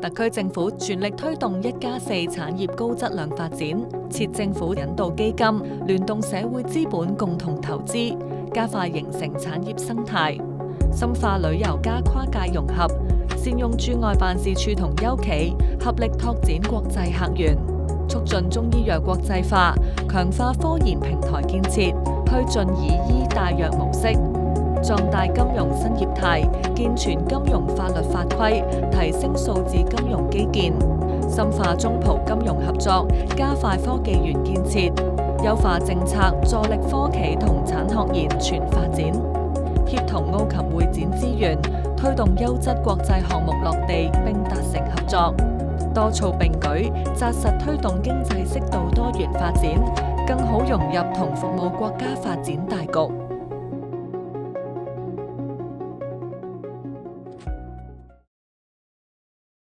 特區政府全力推動1+4產業高質量發展，設政府引導基金，聯動社會資本共同投資，加快形成產業生態，深化旅遊加跨界融合，善用駐外辦事處同優企，合力拓展國際客源，促進中醫藥國際化，強化科研平台建設，推進以醫帶藥模式，壯大金融新業態，健全金融法律法規，提升數字金融基建，深化中葡金融合作，加快科技園建設，優化政策，助力科企同產學研全發展，協同奧琴會展資源，推動優質國際項目落地並達成合作，多措並舉，紮實推動經濟適度多元發展，更好融入同服務國家發展大局。